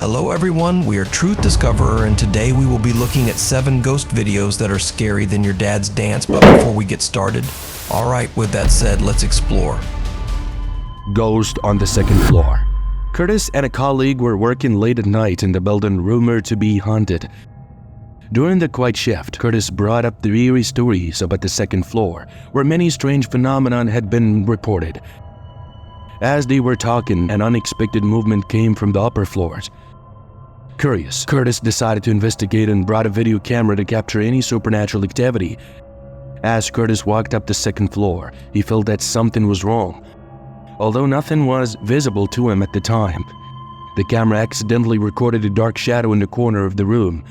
Hello everyone, we are TruthDiscoverer, and today we will be looking at 7 ghost videos that are scary than your dad's dance. But before we get started, alright, with that said, let's explore. Ghost on the second floor. Curtis and a colleague were working late at night in the building rumored to be haunted. During the quiet shift, Curtis brought up the eerie stories about the second floor, where many strange phenomena had been reported. As they were talking, an unexpected movement came from the upper floors. Curious, Curtis decided to investigate and brought a video camera to capture any supernatural activity. As Curtis walked up the second floor, he felt that something was wrong. Although nothing was visible to him at the time, the camera accidentally recorded a dark shadow in the corner of the room.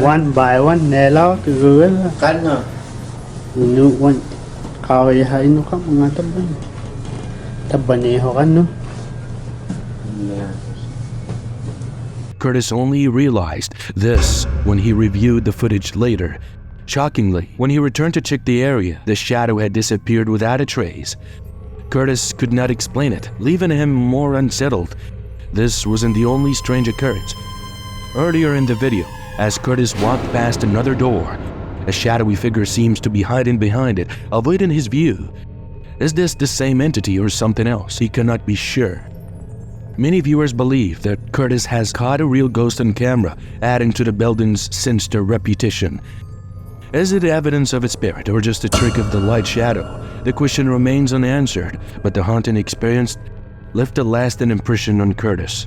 One by one nè lo từ gửi là Cánh à? nu one kawai hai nu ka mga tabani ho kan no. Curtis only realized this when he reviewed the footage later. Shockingly, when he returned to check the area, the shadow had disappeared without a trace. Curtis could not explain it, leaving him more unsettled. This wasn't the only strange occurrence. Earlier in the video, as Curtis walked past another door, a shadowy figure seems to be hiding behind it, avoiding his view. Is this the same entity or something else? He cannot be sure. Many viewers believe that Curtis has caught a real ghost on camera, adding to the building's sinister reputation. Is it evidence of a spirit or just a trick of the light shadow? The question remains unanswered, but the haunting experience left a lasting impression on Curtis.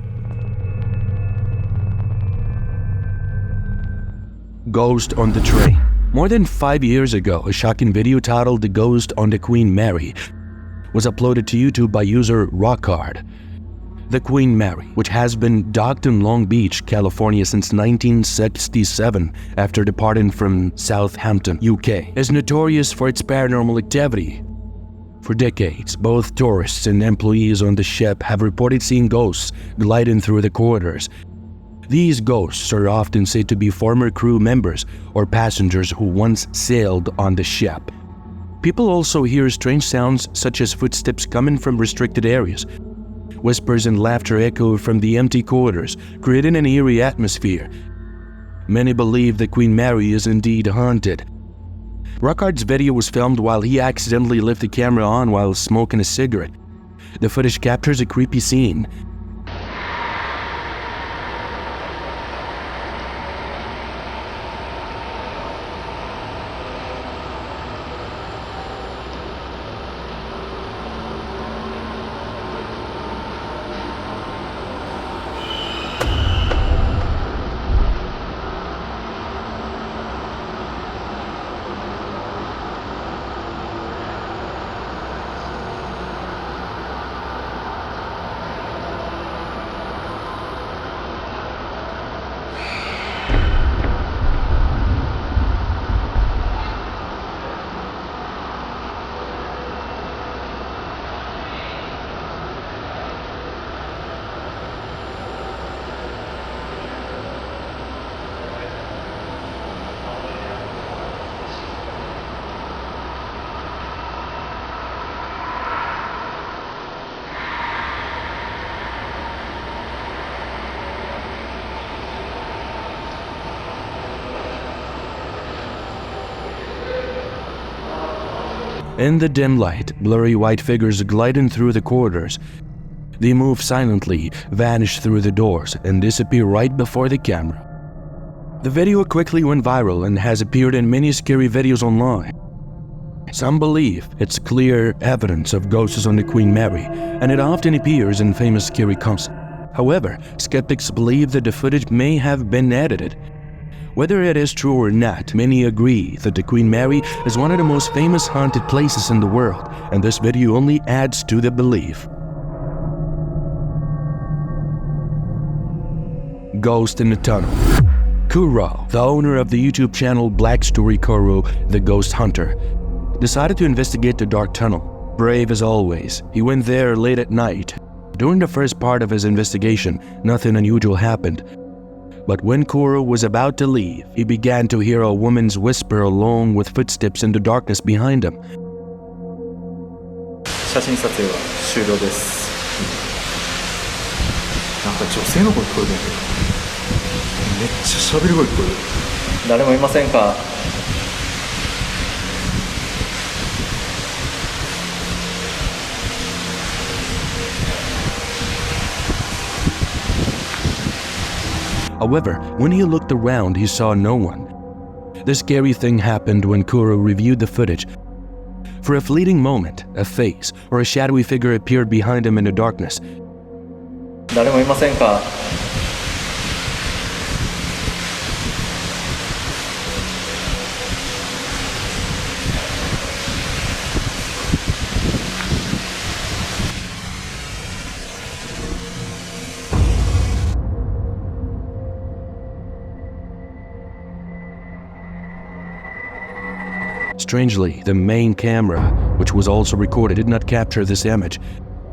Ghost on the train. More than 5 years ago, a shocking video titled "The Ghost on the Queen Mary" was uploaded to YouTube by user Rockhard. The Queen Mary, which has been docked in Long Beach, California since 1967 after departing from Southampton, UK, is notorious for its paranormal activity. For decades, both tourists and employees on the ship have reported seeing ghosts gliding through the corridors. These ghosts are often said to be former crew members or passengers who once sailed on the ship. People also hear strange sounds such as footsteps coming from restricted areas. Whispers and laughter echo from the empty corridors, creating an eerie atmosphere. Many believe the Queen Mary is indeed haunted. Rockhard's video was filmed while he accidentally left the camera on while smoking a cigarette. The footage captures a creepy scene. In the dim light, blurry white figures gliding through the corridors. They move silently, vanish through the doors, and disappear right before the camera. The video quickly went viral and has appeared in many scary videos online. Some believe it's clear evidence of ghosts on the Queen Mary, and it often appears in famous scary concepts. However, skeptics believe that the footage may have been edited. Whether it is true or not, many agree that the Queen Mary is one of the most famous haunted places in the world, and this video only adds to the belief. Ghost in the Tunnel. Kuro, the owner of the YouTube channel Black Story Kuro, the Ghost Hunter, decided to investigate the dark tunnel. Brave as always, he went there late at night. During the first part of his investigation, nothing unusual happened. But when Kuro was about to leave, he began to hear a woman's whisper along with footsteps in the darkness behind him. 写真撮影は終了です。なんか女性の声聞こえるんだけど、めっちゃ喋り声聞こえる。誰もいませんか？ However, when he looked around, he saw no one. The scary thing happened when Kuro reviewed the footage. For a fleeting moment, a face or a shadowy figure appeared behind him in the darkness. 誰もいませんか？ Strangely, the main camera, which was also recorded, did not capture this image.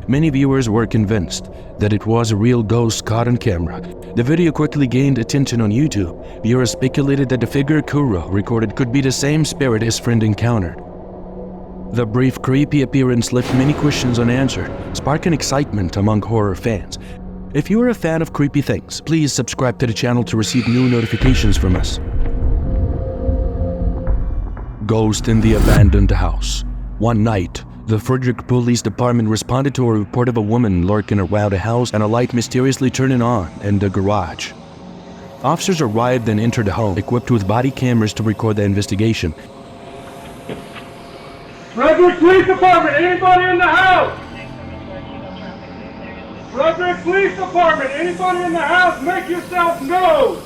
Many viewers were convinced that it was a real ghost caught on camera. The video quickly gained attention on YouTube. Viewers speculated that the figure Kuro recorded could be the same spirit his friend encountered. The brief creepy appearance left many questions unanswered, sparking excitement among horror fans. If you are a fan of creepy things, please subscribe to the channel to receive new notifications from us. Ghost in the Abandoned House. One night, the Frederick Police Department responded to a report of a woman lurking around a house and a light mysteriously turning on in the garage. Officers arrived and entered the home, equipped with body cameras to record the investigation. Frederick Police Department, anybody in the house? Frederick Police Department, anybody in the house, make yourself known!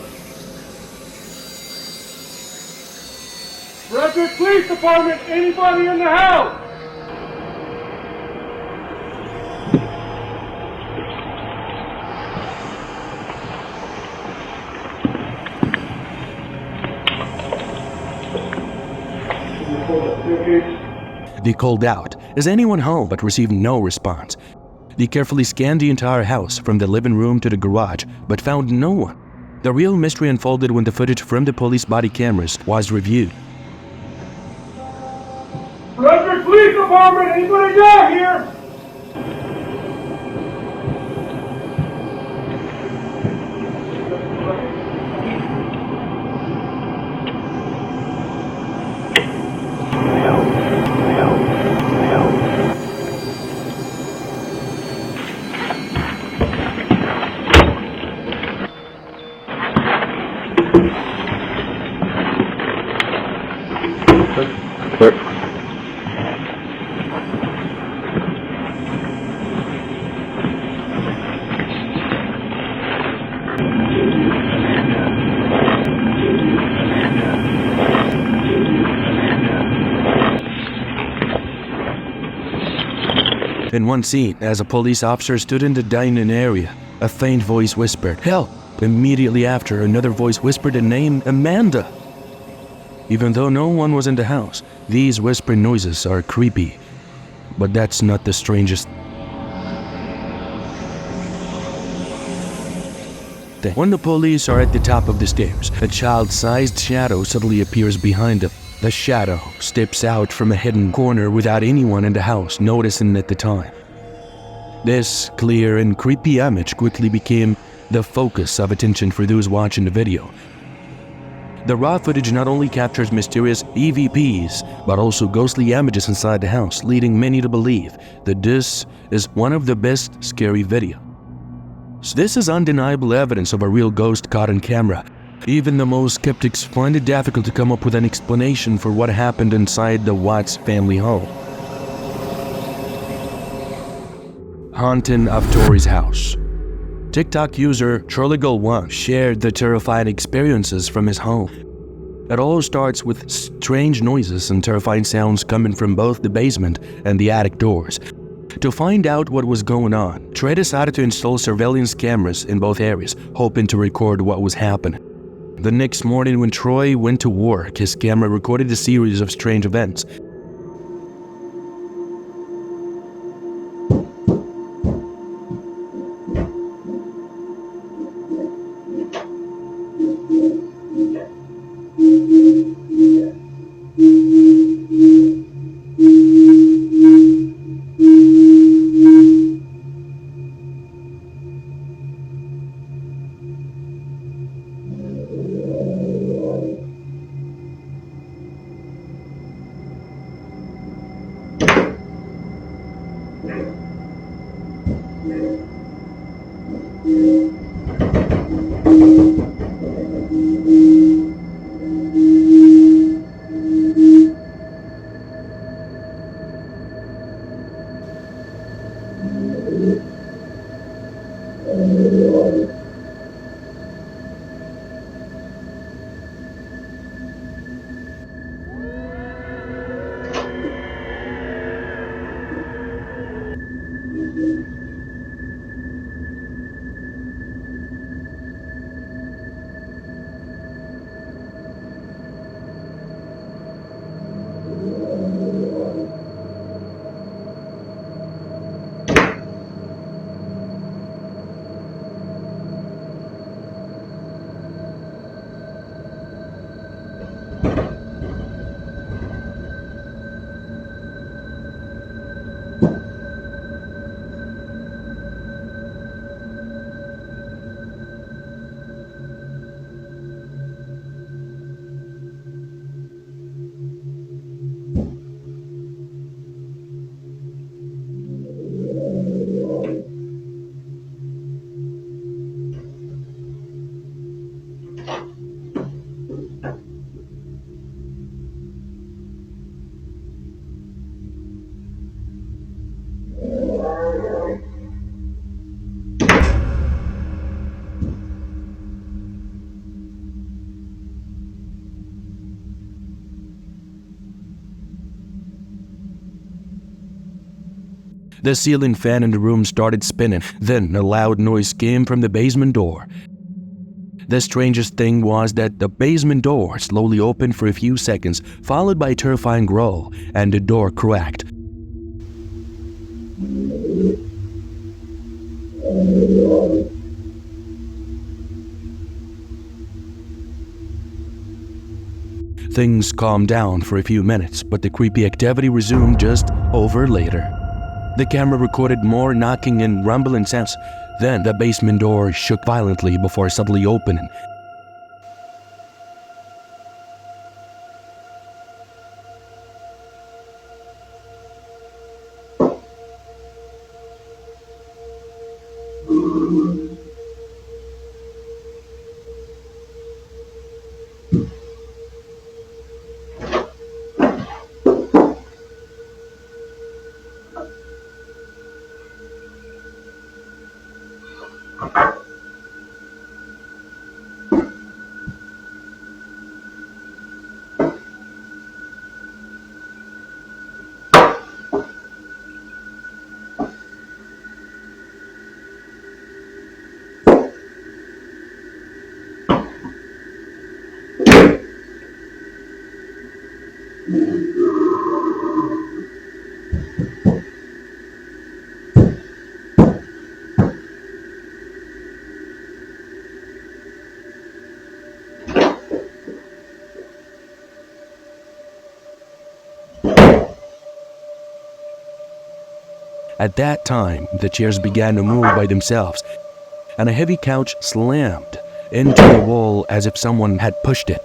Rethink Police Department, anybody in the house? They called out, "Is anyone home?" but received no response. They carefully scanned the entire house from the living room to the garage, but found no one. The real mystery unfolded when the footage from the police body cameras was reviewed. Rethink Police Department, anybody down here? In one scene, as a police officer stood in the dining area, a faint voice whispered, "Help!" Immediately after, another voice whispered the name Amanda. Even though no one was in the house, these whispering noises are creepy. But that's not the strangest thing. When the police are at the top of the stairs, a child-sized shadow suddenly appears behind them. The shadow steps out from a hidden corner without anyone in the house noticing at the time. This clear and creepy image quickly became the focus of attention for those watching the video. The raw footage not only captures mysterious EVPs, but also ghostly images inside the house, leading many to believe that this is one of the best scary videos. So this is undeniable evidence of a real ghost caught on camera. Even the most skeptics find it difficult to come up with an explanation for what happened inside the Watts family home. Haunting of Tori's house. TikTok user CharlieGirl1 shared the terrifying experiences from his home. It all starts with strange noises and terrifying sounds coming from both the basement and the attic doors. To find out what was going on, Trey decided to install surveillance cameras in both areas, hoping to record what was happening. The next morning when Troy went to work, his camera recorded a series of strange events. The ceiling fan in the room started spinning, then a loud noise came from the basement door. The strangest thing was that the basement door slowly opened for a few seconds, followed by a terrifying growl, and the door cracked. Things calmed down for a few minutes, but the creepy activity resumed just over later. The camera recorded more knocking and rumbling sounds. Then the basement door shook violently before suddenly opening. At that time, the chairs began to move by themselves, and a heavy couch slammed into the wall as if someone had pushed it.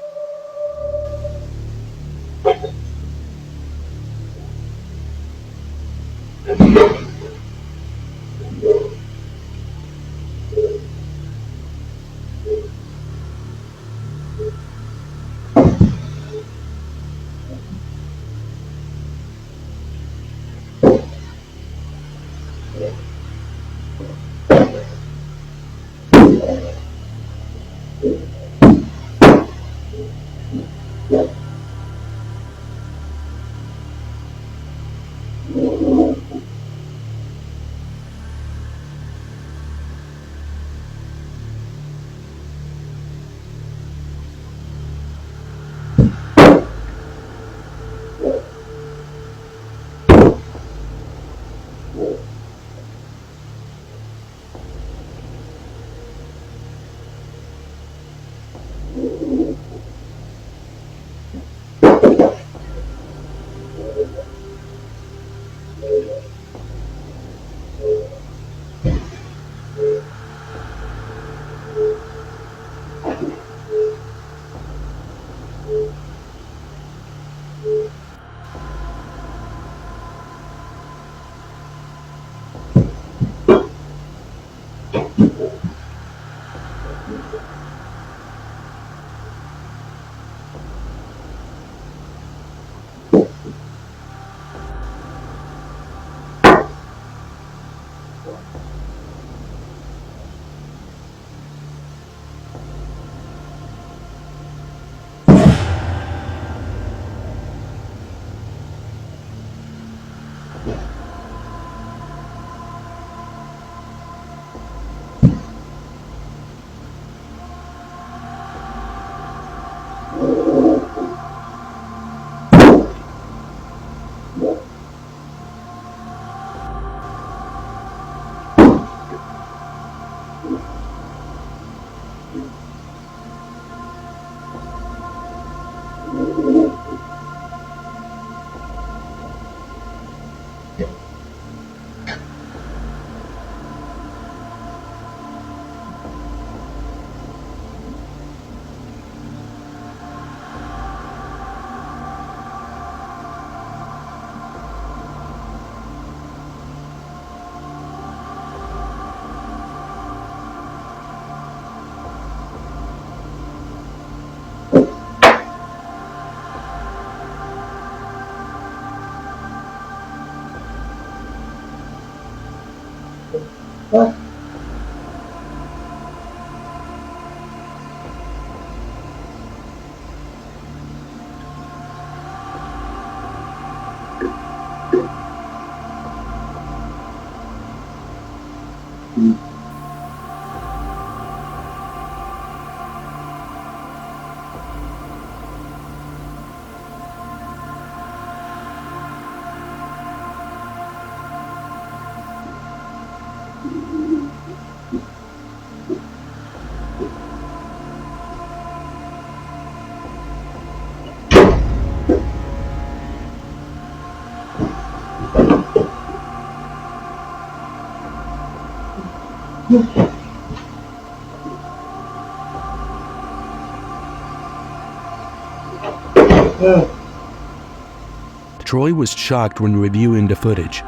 Troy was shocked when reviewing the footage.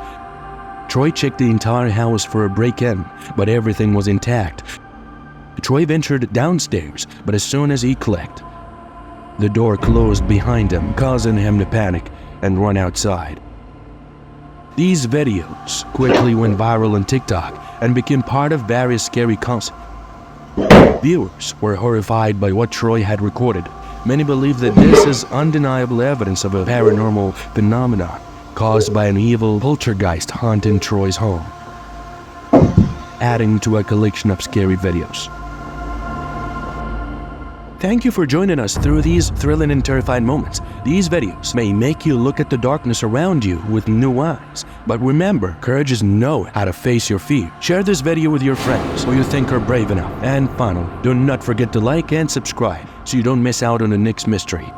Troy checked the entire house for a break-in, but everything was intact. Troy ventured downstairs, but as soon as he clicked, the door closed behind him, causing him to panic and run outside. These videos quickly went viral on TikTok and became part of various scary concepts. Viewers were horrified by what Troy had recorded. Many believe that this is undeniable evidence of a paranormal phenomenon caused by an evil poltergeist haunting Troy's home, adding to a collection of scary videos. Thank you for joining us through these thrilling and terrifying moments. These videos may make you look at the darkness around you with new eyes. But remember, courage is knowing how to face your fear. Share this video with your friends who you think are brave enough. And finally, do not forget to like and subscribe so you don't miss out on the next mystery.